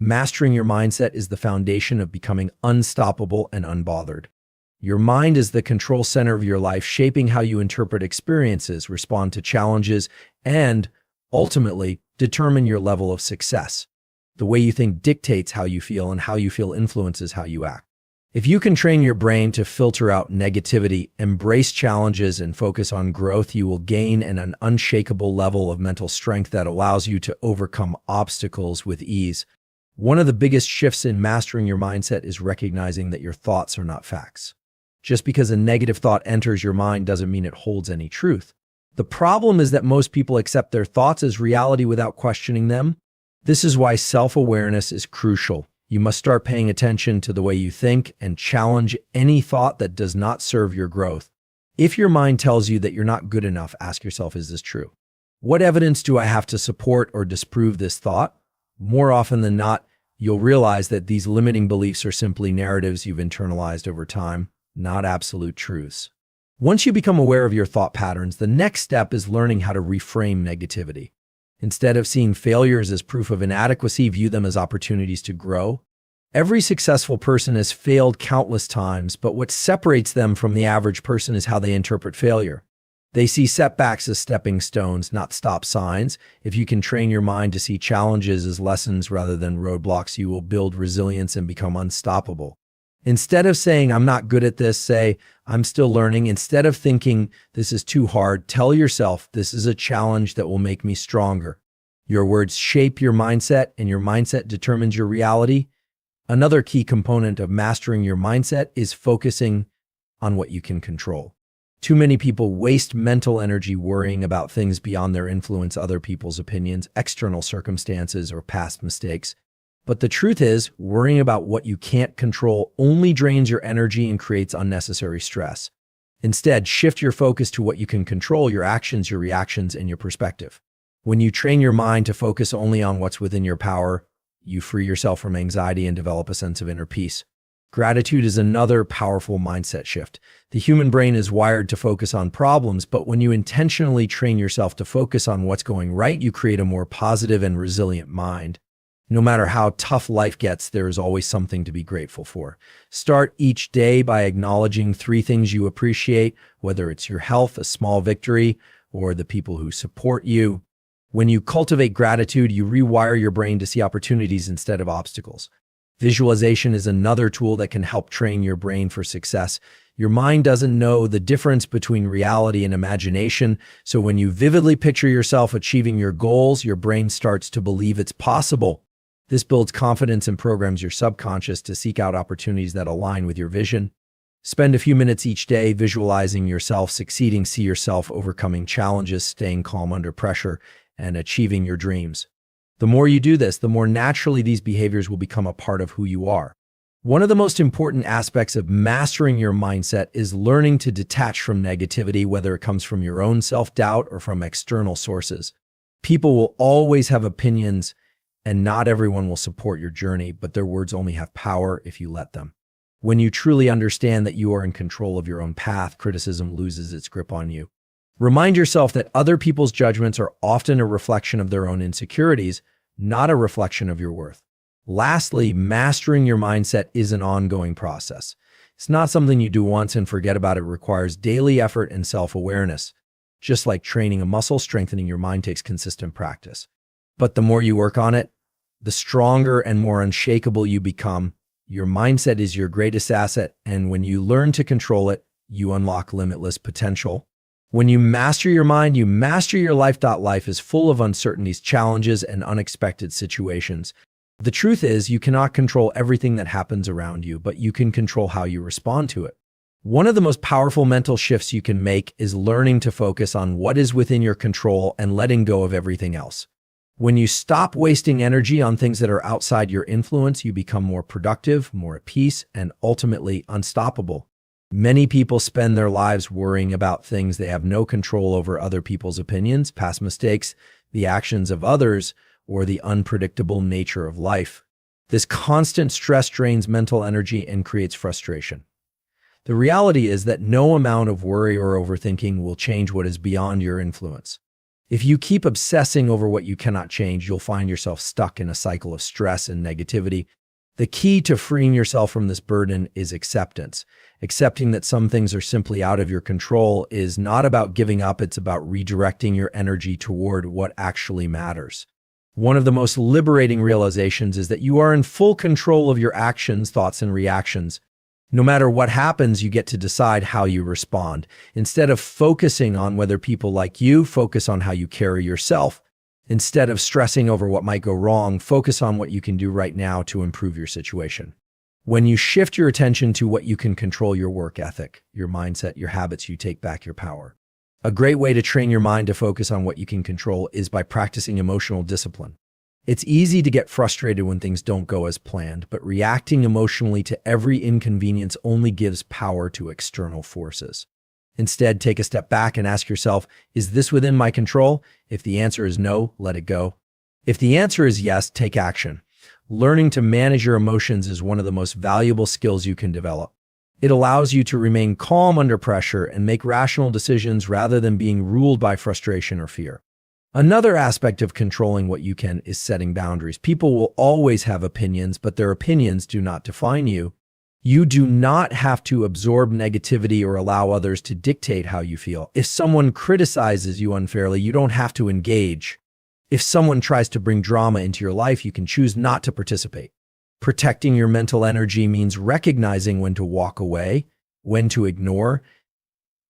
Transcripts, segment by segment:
Mastering your mindset is the foundation of becoming unstoppable and unbothered. Your mind is the control center of your life, shaping how you interpret experiences, respond to challenges, and ultimately determine your level of success. The way you think dictates how you feel, and how you feel influences how you act. If you can train your brain to filter out negativity, embrace challenges, and focus on growth, you will gain an unshakable level of mental strength that allows you to overcome obstacles with ease. One of the biggest shifts in mastering your mindset is recognizing that your thoughts are not facts. Just because a negative thought enters your mind doesn't mean it holds any truth. The problem is that most people accept their thoughts as reality without questioning them. This is why self-awareness is crucial. You must start paying attention to the way you think and challenge any thought that does not serve your growth. If your mind tells you that you're not good enough, ask yourself, is this true? What evidence do I have to support or disprove this thought? More often than not, you'll realize that these limiting beliefs are simply narratives you've internalized over time, not absolute truths. Once you become aware of your thought patterns, the next step is learning how to reframe negativity. Instead of seeing failures as proof of inadequacy, view them as opportunities to grow. Every successful person has failed countless times, but what separates them from the average person is how they interpret failure. They see setbacks as stepping stones, not stop signs. If you can train your mind to see challenges as lessons rather than roadblocks, you will build resilience and become unstoppable. Instead of saying, I'm not good at this, say, I'm still learning. Instead of thinking, this is too hard, tell yourself, this is a challenge that will make me stronger. Your words shape your mindset, and your mindset determines your reality. Another key component of mastering your mindset is focusing on what you can control. Too many people waste mental energy worrying about things beyond their influence, other people's opinions, external circumstances, or past mistakes. But the truth is, worrying about what you can't control only drains your energy and creates unnecessary stress. Instead, shift your focus to what you can control: your actions, your reactions, and your perspective. When you train your mind to focus only on what's within your power, you free yourself from anxiety and develop a sense of inner peace. Gratitude is another powerful mindset shift. The human brain is wired to focus on problems, but when you intentionally train yourself to focus on what's going right, you create a more positive and resilient mind. No matter how tough life gets, there is always something to be grateful for. Start each day by acknowledging 3 things you appreciate, whether it's your health, a small victory, or the people who support you. When you cultivate gratitude, you rewire your brain to see opportunities instead of obstacles. Visualization is another tool that can help train your brain for success. Your mind doesn't know the difference between reality and imagination, so when you vividly picture yourself achieving your goals, your brain starts to believe it's possible. This builds confidence and programs your subconscious to seek out opportunities that align with your vision. Spend a few minutes each day visualizing yourself succeeding. See yourself overcoming challenges, staying calm under pressure, and achieving your dreams. The more you do this, the more naturally these behaviors will become a part of who you are. One of the most important aspects of mastering your mindset is learning to detach from negativity, whether it comes from your own self-doubt or from external sources. People will always have opinions, and not everyone will support your journey, but their words only have power if you let them. When you truly understand that you are in control of your own path, criticism loses its grip on you. Remind yourself that other people's judgments are often a reflection of their own insecurities, not a reflection of your worth. Lastly, mastering your mindset is an ongoing process. It's not something you do once and forget about. It requires daily effort and self-awareness. Just like training a muscle, strengthening your mind takes consistent practice. But the more you work on it, the stronger and more unshakable you become. Your mindset is your greatest asset, and when you learn to control it, you unlock limitless potential. When you master your mind, you master your life. Life is full of uncertainties, challenges, and unexpected situations. The truth is, you cannot control everything that happens around you, but you can control how you respond to it. One of the most powerful mental shifts you can make is learning to focus on what is within your control and letting go of everything else. When you stop wasting energy on things that are outside your influence, you become more productive, more at peace, and ultimately unstoppable. Many people spend their lives worrying about things they have no control over: other people's opinions, past mistakes, the actions of others, or the unpredictable nature of life. This constant stress drains mental energy and creates frustration. The reality is that no amount of worry or overthinking will change what is beyond your influence. If you keep obsessing over what you cannot change, you'll find yourself stuck in a cycle of stress and negativity. The key to freeing yourself from this burden is acceptance. Accepting that some things are simply out of your control is not about giving up, it's about redirecting your energy toward what actually matters. One of the most liberating realizations is that you are in full control of your actions, thoughts, and reactions. No matter what happens, you get to decide how you respond. Instead of focusing on whether people like you, focus on how you carry yourself. Instead of stressing over what might go wrong, focus on what you can do right now to improve your situation. When you shift your attention to what you can control, your work ethic, your mindset, your habits, you take back your power. A great way to train your mind to focus on what you can control is by practicing emotional discipline. It's easy to get frustrated when things don't go as planned, but reacting emotionally to every inconvenience only gives power to external forces. Instead, take a step back and ask yourself, is this within my control? If the answer is no, let it go. If the answer is yes, take action. Learning to manage your emotions is one of the most valuable skills you can develop. It allows you to remain calm under pressure and make rational decisions rather than being ruled by frustration or fear. Another aspect of controlling what you can is setting boundaries. People will always have opinions, but their opinions do not define you. You do not have to absorb negativity or allow others to dictate how you feel. If someone criticizes you unfairly, you don't have to engage. If someone tries to bring drama into your life, you can choose not to participate. Protecting your mental energy means recognizing when to walk away, when to ignore,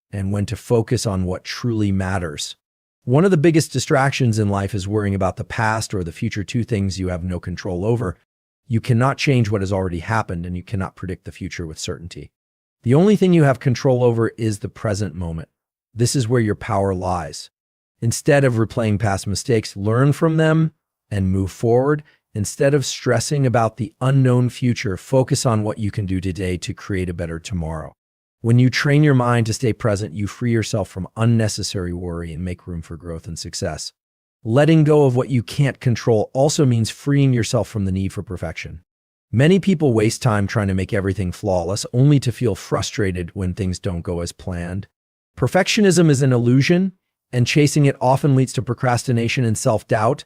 and when to focus on what truly matters. One of the biggest distractions in life is worrying about the past or the future, two things you have no control over. You cannot change what has already happened, and you cannot predict the future with certainty. The only thing you have control over is the present moment. This is where your power lies. Instead of replaying past mistakes, learn from them and move forward. Instead of stressing about the unknown future, focus on what you can do today to create a better tomorrow. When you train your mind to stay present, you free yourself from unnecessary worry and make room for growth and success. Letting go of what you can't control also means freeing yourself from the need for perfection. Many people waste time trying to make everything flawless, only to feel frustrated when things don't go as planned. Perfectionism is an illusion, and chasing it often leads to procrastination and self-doubt.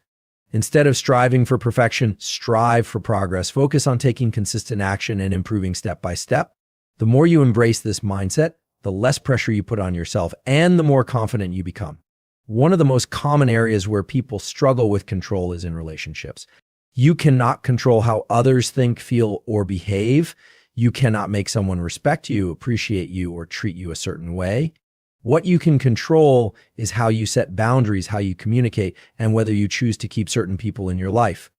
Instead of striving for perfection, strive for progress. Focus on taking consistent action and improving step by step. The more you embrace this mindset, the less pressure you put on yourself and the more confident you become. One of the most common areas where people struggle with control is in relationships. You cannot control how others think, feel, or behave. You cannot make someone respect you, appreciate you, or treat you a certain way. What you can control is how you set boundaries, how you communicate, and whether you choose to keep certain people in your life.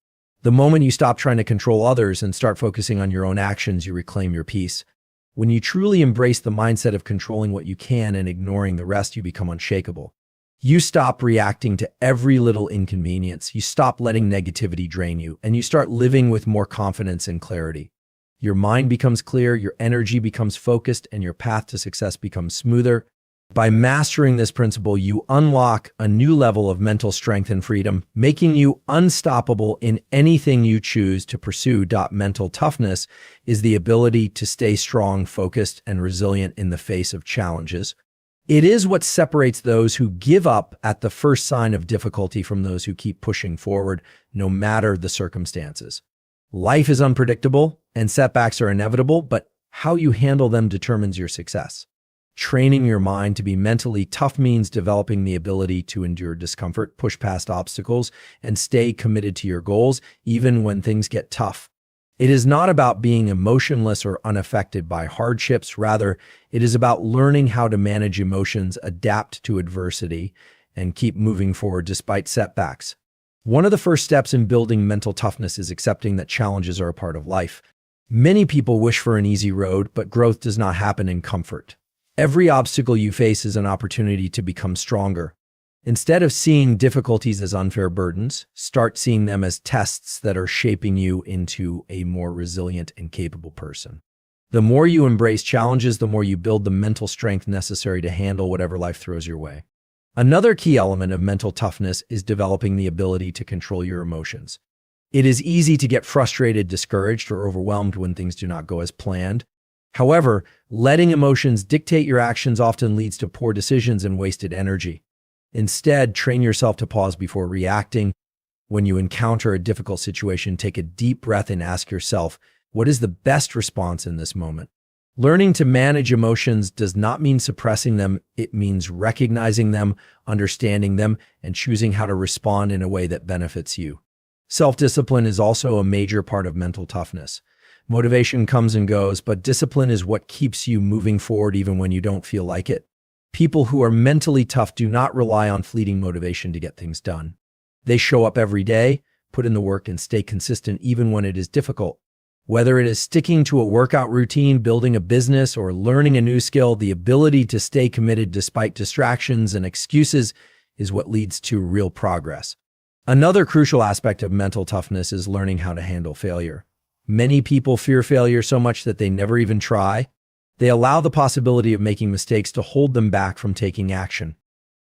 The moment you stop trying to control others and start focusing on your own actions, you reclaim your peace. When you truly embrace the mindset of controlling what you can and ignoring the rest, you become unshakable. You stop reacting to every little inconvenience. You stop letting negativity drain you, and you start living with more confidence and clarity. Your mind becomes clear, your energy becomes focused, and your path to success becomes smoother. By mastering this principle, you unlock a new level of mental strength and freedom, making you unstoppable in anything you choose to pursue. Mental toughness is the ability to stay strong, focused, and resilient in the face of challenges. It is what separates those who give up at the first sign of difficulty from those who keep pushing forward, no matter the circumstances. Life is unpredictable, and setbacks are inevitable, but how you handle them determines your success. Training your mind to be mentally tough means developing the ability to endure discomfort, push past obstacles, and stay committed to your goals, even when things get tough. It is not about being emotionless or unaffected by hardships. Rather, it is about learning how to manage emotions, adapt to adversity, and keep moving forward despite setbacks. One of the first steps in building mental toughness is accepting that challenges are a part of life. Many people wish for an easy road, but growth does not happen in comfort. Every obstacle you face is an opportunity to become stronger. Instead of seeing difficulties as unfair burdens, start seeing them as tests that are shaping you into a more resilient and capable person. The more you embrace challenges, the more you build the mental strength necessary to handle whatever life throws your way. Another key element of mental toughness is developing the ability to control your emotions. It is easy to get frustrated, discouraged, or overwhelmed when things do not go as planned. However, letting emotions dictate your actions often leads to poor decisions and wasted energy. Instead, train yourself to pause before reacting. When you encounter a difficult situation, take a deep breath and ask yourself, what is the best response in this moment? Learning to manage emotions does not mean suppressing them. It means recognizing them, understanding them, and choosing how to respond in a way that benefits you. Self-discipline is also a major part of mental toughness. Motivation comes and goes, but discipline is what keeps you moving forward even when you don't feel like it. People who are mentally tough do not rely on fleeting motivation to get things done. They show up every day, put in the work, and stay consistent even when it is difficult. Whether it is sticking to a workout routine, building a business, or learning a new skill, the ability to stay committed despite distractions and excuses is what leads to real progress. Another crucial aspect of mental toughness is learning how to handle failure. Many people fear failure so much that they never even try. They allow the possibility of making mistakes to hold them back from taking action.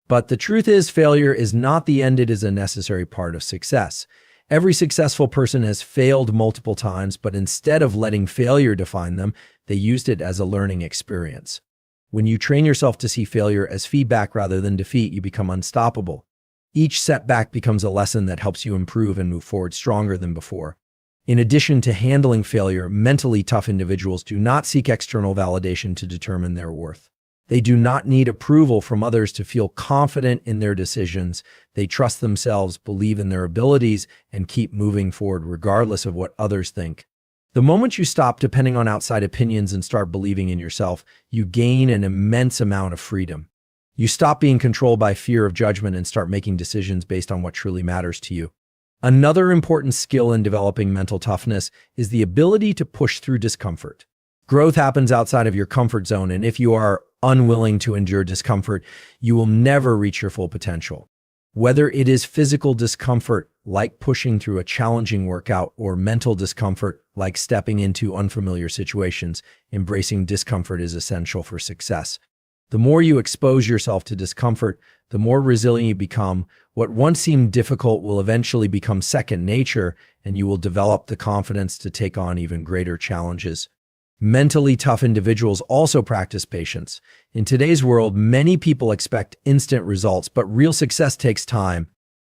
But the truth is, failure is not the end, it is a necessary part of success. Every successful person has failed multiple times, but instead of letting failure define them, they used it as a learning experience. When you train yourself to see failure as feedback rather than defeat, you become unstoppable. Each setback becomes a lesson that helps you improve and move forward stronger than before. In addition to handling failure, mentally tough individuals do not seek external validation to determine their worth. They do not need approval from others to feel confident in their decisions. They trust themselves, believe in their abilities, and keep moving forward regardless of what others think. The moment you stop depending on outside opinions and start believing in yourself, you gain an immense amount of freedom. You stop being controlled by fear of judgment and start making decisions based on what truly matters to you. Another important skill in developing mental toughness is the ability to push through discomfort. Growth happens outside of your comfort zone, and if you are unwilling to endure discomfort, you will never reach your full potential. Whether it is physical discomfort, like pushing through a challenging workout, or mental discomfort, like stepping into unfamiliar situations, embracing discomfort is essential for success. The more you expose yourself to discomfort, the more resilient you become. What once seemed difficult will eventually become second nature, and you will develop the confidence to take on even greater challenges. Mentally tough individuals also practice patience. In today's world, many people expect instant results, but real success takes time.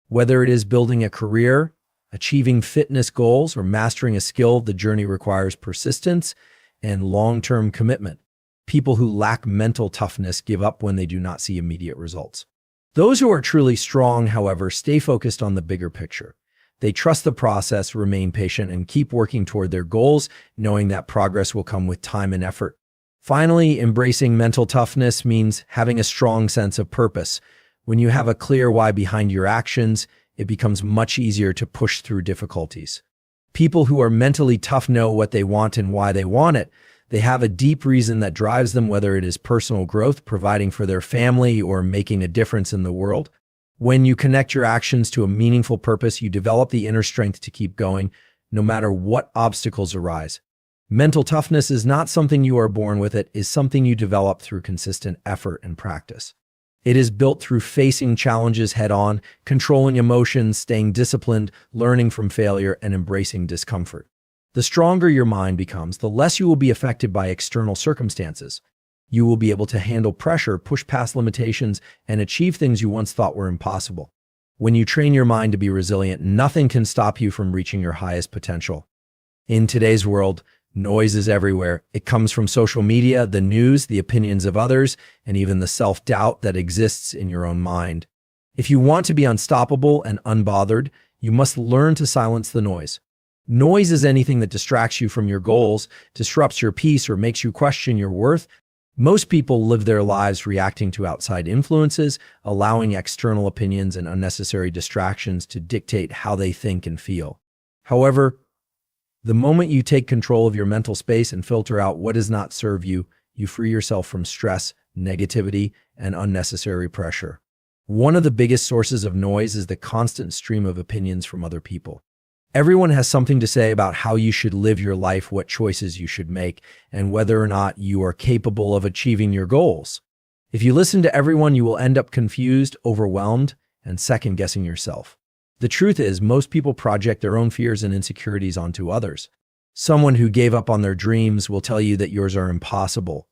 Whether it is building a career, achieving fitness goals, or mastering a skill, the journey requires persistence and long-term commitment. People who lack mental toughness give up when they do not see immediate results. Those who are truly strong, however, stay focused on the bigger picture. They trust the process, remain patient, and keep working toward their goals, knowing that progress will come with time and effort. Finally, embracing mental toughness means having a strong sense of purpose. When you have a clear why behind your actions, it becomes much easier to push through difficulties. People who are mentally tough know what they want and why they want it. They have a deep reason that drives them, whether it is personal growth, providing for their family, or making a difference in the world. When you connect your actions to a meaningful purpose, you develop the inner strength to keep going, no matter what obstacles arise. Mental toughness is not something you are born with, it is something you develop through consistent effort and practice. It is built through facing challenges head-on, controlling emotions, staying disciplined, learning from failure, and embracing discomfort. The stronger your mind becomes, the less you will be affected by external circumstances. You will be able to handle pressure, push past limitations, and achieve things you once thought were impossible. When you train your mind to be resilient, nothing can stop you from reaching your highest potential. In today's world, noise is everywhere. It comes from social media, the news, the opinions of others, and even the self-doubt that exists in your own mind. If you want to be unstoppable and unbothered, you must learn to silence the noise. Noise is anything that distracts you from your goals, disrupts your peace, or makes you question your worth. Most people live their lives reacting to outside influences, allowing external opinions and unnecessary distractions to dictate how they think and feel. However, the moment you take control of your mental space and filter out what does not serve you, you free yourself from stress, negativity, and unnecessary pressure. One of the biggest sources of noise is the constant stream of opinions from other people. Everyone has something to say about how you should live your life, what choices you should make, and whether or not you are capable of achieving your goals. If you listen to everyone, you will end up confused, overwhelmed, and second-guessing yourself. The truth is, most people project their own fears and insecurities onto others. Someone who gave up on their dreams will tell you that yours are impossible.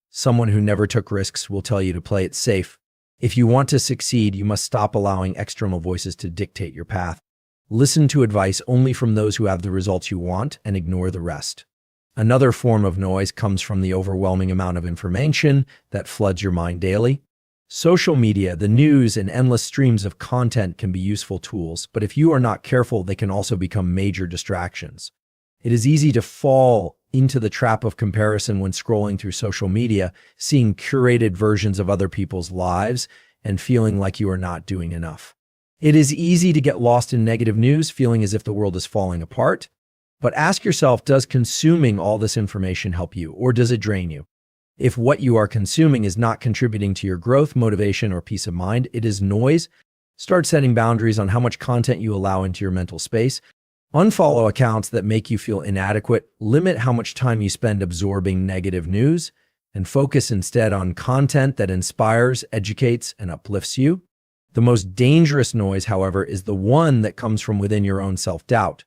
Someone who never took risks will tell you to play it safe. If you want to succeed, you must stop allowing external voices to dictate your path. Listen to advice only from those who have the results you want and ignore the rest. Another form of noise comes from the overwhelming amount of information that floods your mind daily. Social media, the news, and endless streams of content can be useful tools, but if you are not careful, they can also become major distractions. It is easy to fall into the trap of comparison when scrolling through social media, seeing curated versions of other people's lives and feeling like you are not doing enough. It is easy to get lost in negative news, feeling as if the world is falling apart. But ask yourself, does consuming all this information help you, or does it drain you? If what you are consuming is not contributing to your growth, motivation, or peace of mind, it is noise. Start setting boundaries on how much content you allow into your mental space. Unfollow accounts that make you feel inadequate. Limit how much time you spend absorbing negative news, and focus instead on content that inspires, educates, and uplifts you. The most dangerous noise, however, is the one that comes from within your own self-doubt.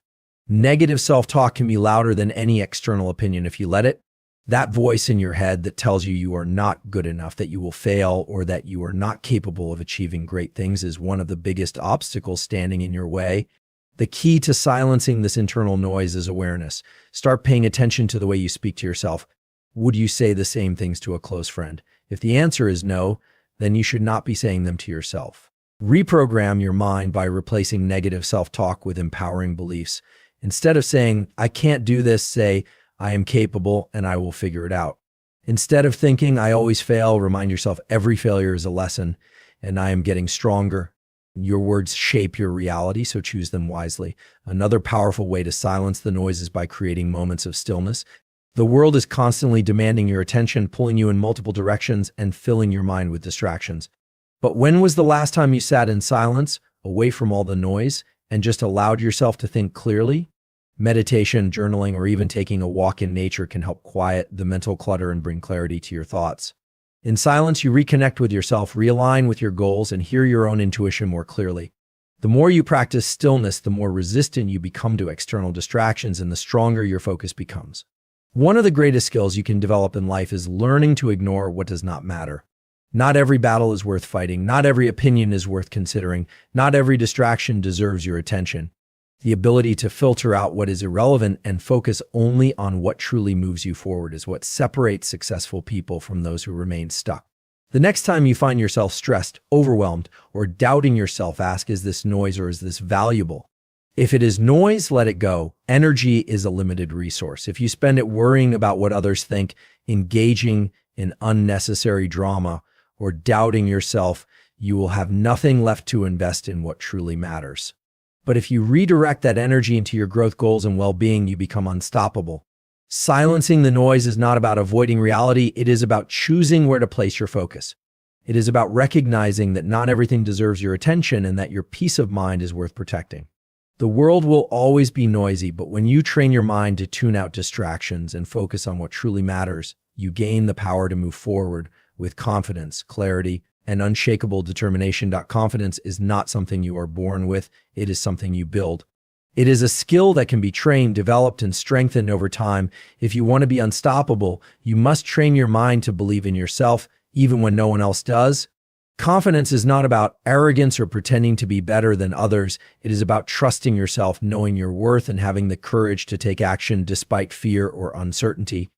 Negative self-talk can be louder than any external opinion if you let it. That voice in your head that tells you you are not good enough, that you will fail, or that you are not capable of achieving great things is one of the biggest obstacles standing in your way. The key to silencing this internal noise is awareness. Start paying attention to the way you speak to yourself. Would you say the same things to a close friend? If the answer is no, then you should not be saying them to yourself. Reprogram your mind by replacing negative self-talk with empowering beliefs. Instead of saying, I can't do this, say, I am capable and I will figure it out. Instead of thinking, I always fail, remind yourself every failure is a lesson and I am getting stronger. Your words shape your reality, so choose them wisely. Another powerful way to silence the noise is by creating moments of stillness. The world is constantly demanding your attention, pulling you in multiple directions and filling your mind with distractions. But when was the last time you sat in silence, away from all the noise, and just allowed yourself to think clearly? Meditation, journaling, or even taking a walk in nature can help quiet the mental clutter and bring clarity to your thoughts. In silence, you reconnect with yourself, realign with your goals, and hear your own intuition more clearly. The more you practice stillness, the more resistant you become to external distractions and the stronger your focus becomes. One of the greatest skills you can develop in life is learning to ignore what does not matter. Not every battle is worth fighting. Not every opinion is worth considering. Not every distraction deserves your attention. The ability to filter out what is irrelevant and focus only on what truly moves you forward is what separates successful people from those who remain stuck. The next time you find yourself stressed, overwhelmed, or doubting yourself, ask, is this noise or is this valuable? If it is noise, let it go. Energy is a limited resource. If you spend it worrying about what others think, engaging in unnecessary drama, or doubting yourself, you will have nothing left to invest in what truly matters. But if you redirect that energy into your growth goals and well-being, you become unstoppable. Silencing the noise is not about avoiding reality. It is about choosing where to place your focus. It is about recognizing that not everything deserves your attention and that your peace of mind is worth protecting. The world will always be noisy, but when you train your mind to tune out distractions and focus on what truly matters, you gain the power to move forward with confidence, clarity, and unshakable determination. Confidence is not something you are born with. It is something you build. It is a skill that can be trained, developed, and strengthened over time. If you want to be unstoppable, you must train your mind to believe in yourself, even when no one else does. Confidence is not about arrogance or pretending to be better than others. It is about trusting yourself, knowing your worth, and having the courage to take action despite fear or uncertainty.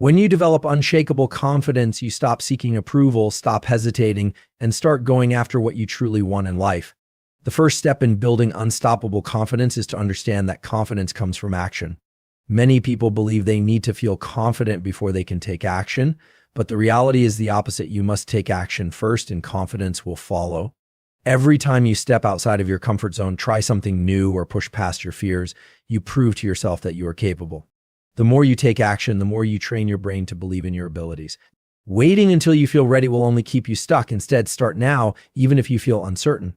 When you develop unshakable confidence, you stop seeking approval, stop hesitating, and start going after what you truly want in life. The first step in building unstoppable confidence is to understand that confidence comes from action. Many people believe they need to feel confident before they can take action, but the reality is the opposite. You must take action first, and confidence will follow. Every time you step outside of your comfort zone, try something new, or push past your fears, you prove to yourself that you are capable. The more you take action, the more you train your brain to believe in your abilities. Waiting until you feel ready will only keep you stuck. Instead, start now, even if you feel uncertain.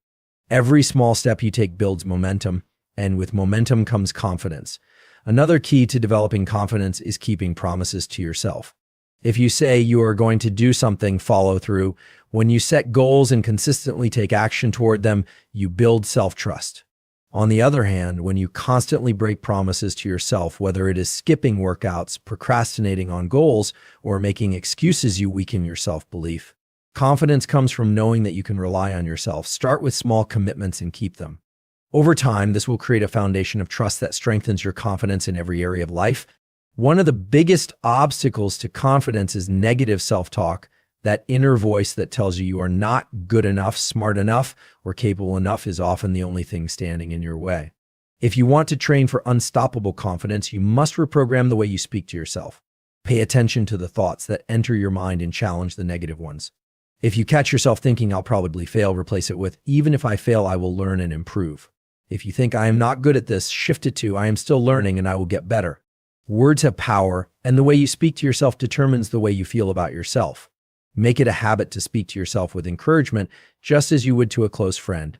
Every small step you take builds momentum, and with momentum comes confidence. Another key to developing confidence is keeping promises to yourself. If you say you are going to do something, follow through. When you set goals and consistently take action toward them, you build self-trust. On the other hand, when you constantly break promises to yourself, whether it is skipping workouts, procrastinating on goals, or making excuses, you weaken your self-belief. Confidence comes from knowing that you can rely on yourself. Start with small commitments and keep them. Over time, this will create a foundation of trust that strengthens your confidence in every area of life. One of the biggest obstacles to confidence is negative self-talk, that inner voice that tells you are not good enough, smart enough, or capable enough is often the only thing standing in your way. If you want to train for unstoppable confidence, you must reprogram the way you speak to yourself. Pay attention to the thoughts that enter your mind and challenge the negative ones. If you catch yourself thinking, "I'll probably fail," replace it with, "Even if I fail, I will learn and improve." If you think, "I am not good at this," shift it to, "I am still learning and I will get better." Words have power, and the way you speak to yourself determines the way you feel about yourself. Make it a habit to speak to yourself with encouragement, just as you would to a close friend.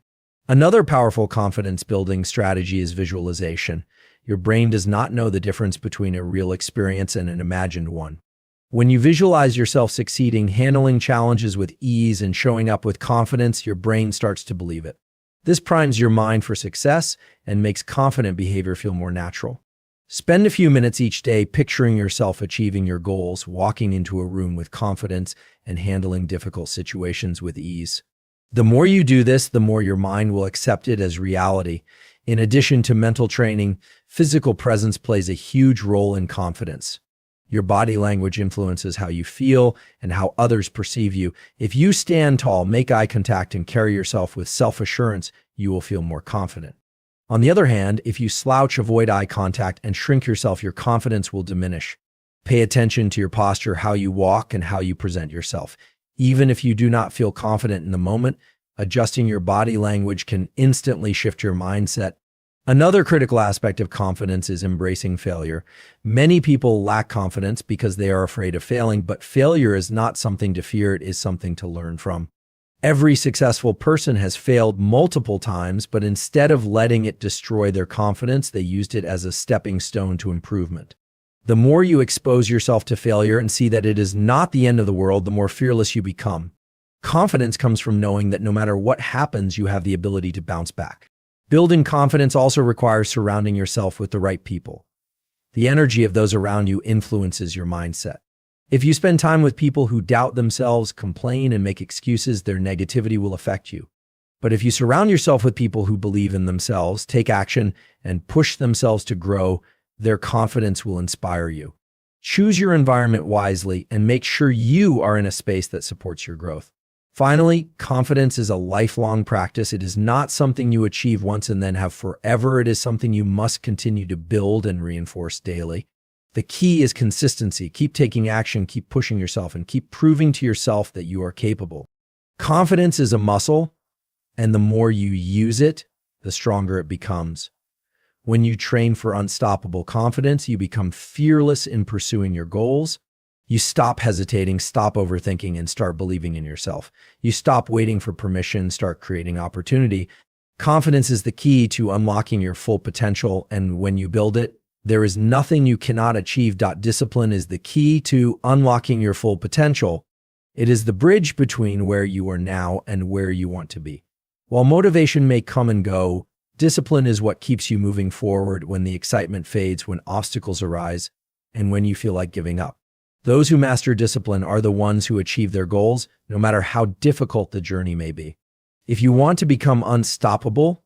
Another powerful confidence-building strategy is visualization. Your brain does not know the difference between a real experience and an imagined one. When you visualize yourself succeeding, handling challenges with ease, and showing up with confidence, your brain starts to believe it. This primes your mind for success and makes confident behavior feel more natural. Spend a few minutes each day picturing yourself achieving your goals, walking into a room with confidence, and handling difficult situations with ease. The more you do this, the more your mind will accept it as reality. In addition to mental training, physical presence plays a huge role in confidence. Your body language influences how you feel and how others perceive you. If you stand tall, make eye contact, and carry yourself with self-assurance, you will feel more confident. On the other hand, if you slouch, avoid eye contact, and shrink yourself, your confidence will diminish. Pay attention to your posture, how you walk, and how you present yourself. Even if you do not feel confident in the moment, adjusting your body language can instantly shift your mindset. Another critical aspect of confidence is embracing failure. Many people lack confidence because they are afraid of failing, but failure is not something to fear, it is something to learn from. Every successful person has failed multiple times, but instead of letting it destroy their confidence, they used it as a stepping stone to improvement. The more you expose yourself to failure and see that it is not the end of the world, the more fearless you become. Confidence comes from knowing that no matter what happens, you have the ability to bounce back. Building confidence also requires surrounding yourself with the right people. The energy of those around you influences your mindset. If you spend time with people who doubt themselves, complain, and make excuses, their negativity will affect you. But if you surround yourself with people who believe in themselves, take action, and push themselves to grow, their confidence will inspire you. Choose your environment wisely and make sure you are in a space that supports your growth. Finally, confidence is a lifelong practice. It is not something you achieve once and then have forever. It is something you must continue to build and reinforce daily. The key is consistency. Keep taking action, keep pushing yourself, and keep proving to yourself that you are capable. Confidence is a muscle, and the more you use it, the stronger it becomes. When you train for unstoppable confidence, you become fearless in pursuing your goals. You stop hesitating, stop overthinking, and start believing in yourself. You stop waiting for permission, start creating opportunity. Confidence is the key to unlocking your full potential, and when you build it, there is nothing you cannot achieve. Discipline is the key to unlocking your full potential. It is the bridge between where you are now and where you want to be. While motivation may come and go, discipline is what keeps you moving forward when the excitement fades, when obstacles arise, and when you feel like giving up. Those who master discipline are the ones who achieve their goals, no matter how difficult the journey may be. If you want to become unstoppable,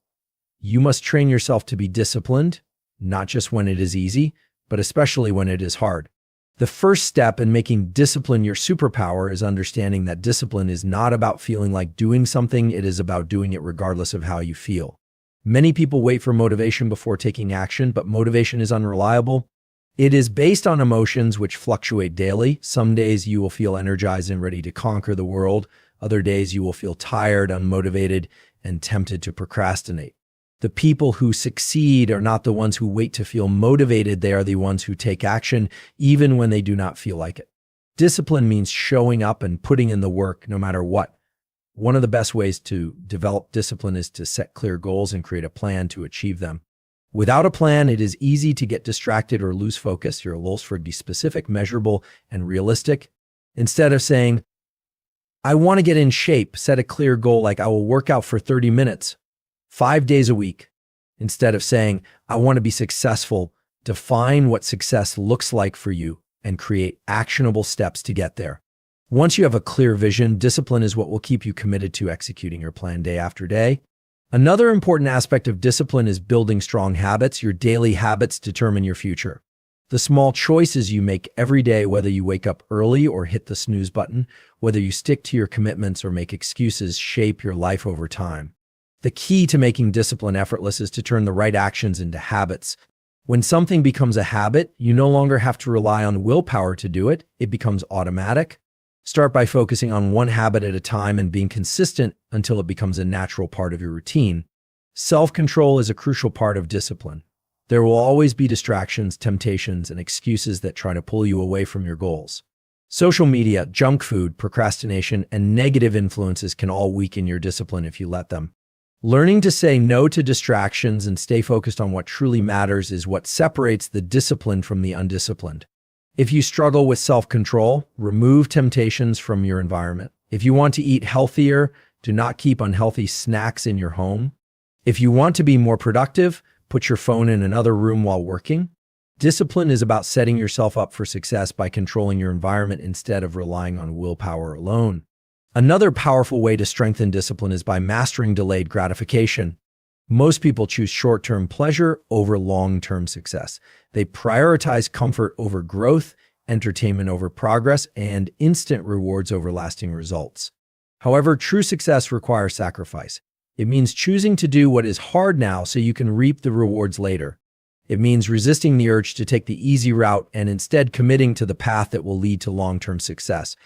you must train yourself to be disciplined, not just when it is easy, but especially when it is hard. The first step in making discipline your superpower is understanding that discipline is not about feeling like doing something, it is about doing it regardless of how you feel. Many people wait for motivation before taking action, but motivation is unreliable. It is based on emotions which fluctuate daily. Some days you will feel energized and ready to conquer the world. Other days you will feel tired, unmotivated, and tempted to procrastinate. The people who succeed are not the ones who wait to feel motivated. They are the ones who take action even when they do not feel like it. Discipline means showing up and putting in the work no matter what. One of the best ways to develop discipline is to set clear goals and create a plan to achieve them. Without a plan, it is easy to get distracted or lose focus. Your goals should be specific, measurable, and realistic. Instead of saying, "I want to get in shape," set a clear goal like, "I will work out for 30 minutes, 5 days a week." Instead of saying, "I want to be successful," define what success looks like for you and create actionable steps to get there. Once you have a clear vision, discipline is what will keep you committed to executing your plan day after day. Another important aspect of discipline is building strong habits. Your daily habits determine your future. The small choices you make every day, whether you wake up early or hit the snooze button, whether you stick to your commitments or make excuses, shape your life over time. The key to making discipline effortless is to turn the right actions into habits. When something becomes a habit, you no longer have to rely on willpower to do it. It becomes automatic. Start by focusing on one habit at a time and being consistent until it becomes a natural part of your routine. Self-control is a crucial part of discipline. There will always be distractions, temptations, and excuses that try to pull you away from your goals. Social media, junk food, procrastination, and negative influences can all weaken your discipline if you let them. Learning to say no to distractions and stay focused on what truly matters is what separates the disciplined from the undisciplined. If you struggle with self-control, remove temptations from your environment. If you want to eat healthier, do not keep unhealthy snacks in your home. If you want to be more productive, put your phone in another room while working. Discipline is about setting yourself up for success by controlling your environment instead of relying on willpower alone. Another powerful way to strengthen discipline is by mastering delayed gratification. Most people choose short-term pleasure over long-term success. They prioritize comfort over growth, entertainment over progress, and instant rewards over lasting results. However, true success requires sacrifice. It means choosing to do what is hard now so you can reap the rewards later. It means resisting the urge to take the easy route and instead committing to the path that will lead to long-term success.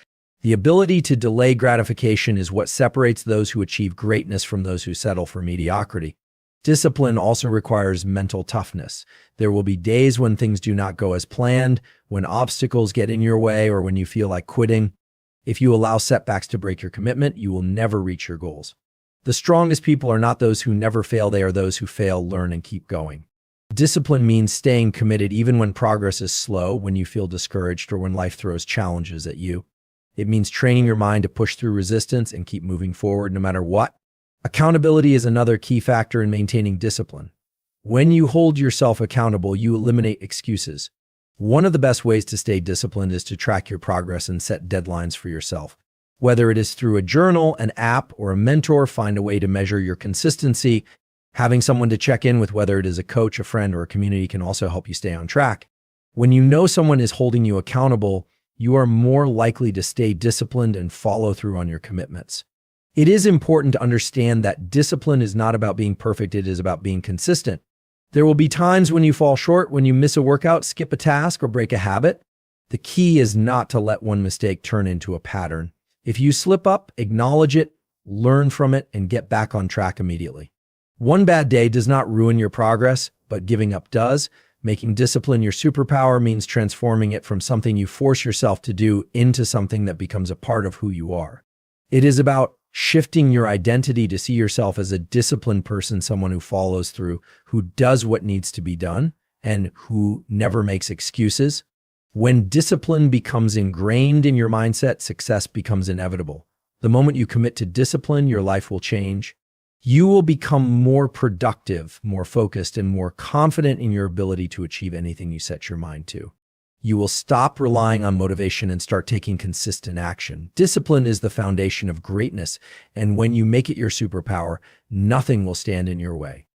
The ability to delay gratification is what separates those who achieve greatness from those who settle for mediocrity. Discipline also requires mental toughness. There will be days when things do not go as planned, when obstacles get in your way, or when you feel like quitting. If you allow setbacks to break your commitment, you will never reach your goals. The strongest people are not those who never fail, they are those who fail, learn, and keep going. Discipline means staying committed even when progress is slow, when you feel discouraged, or when life throws challenges at you. It means training your mind to push through resistance and keep moving forward no matter what. Accountability is another key factor in maintaining discipline. When you hold yourself accountable, you eliminate excuses. One of the best ways to stay disciplined is to track your progress and set deadlines for yourself. Whether it is through a journal, an app, or a mentor, find a way to measure your consistency. Having someone to check in with, whether it is a coach, a friend, or a community, can also help you stay on track. When you know someone is holding you accountable, you are more likely to stay disciplined and follow through on your commitments. It is important to understand that discipline is not about being perfect, it is about being consistent. There will be times when you fall short, when you miss a workout, skip a task, or break a habit. The key is not to let one mistake turn into a pattern. If you slip up, acknowledge it, learn from it, and get back on track immediately. One bad day does not ruin your progress, but giving up does. Making discipline your superpower means transforming it from something you force yourself to do into something that becomes a part of who you are. It is about shifting your identity to see yourself as a disciplined person, someone who follows through, who does what needs to be done, and who never makes excuses. When discipline becomes ingrained in your mindset, success becomes inevitable. The moment you commit to discipline, your life will change. You will become more productive, more focused, and more confident in your ability to achieve anything you set your mind to. You will stop relying on motivation and start taking consistent action. Discipline is the foundation of greatness, and when you make it your superpower, nothing will stand in your way.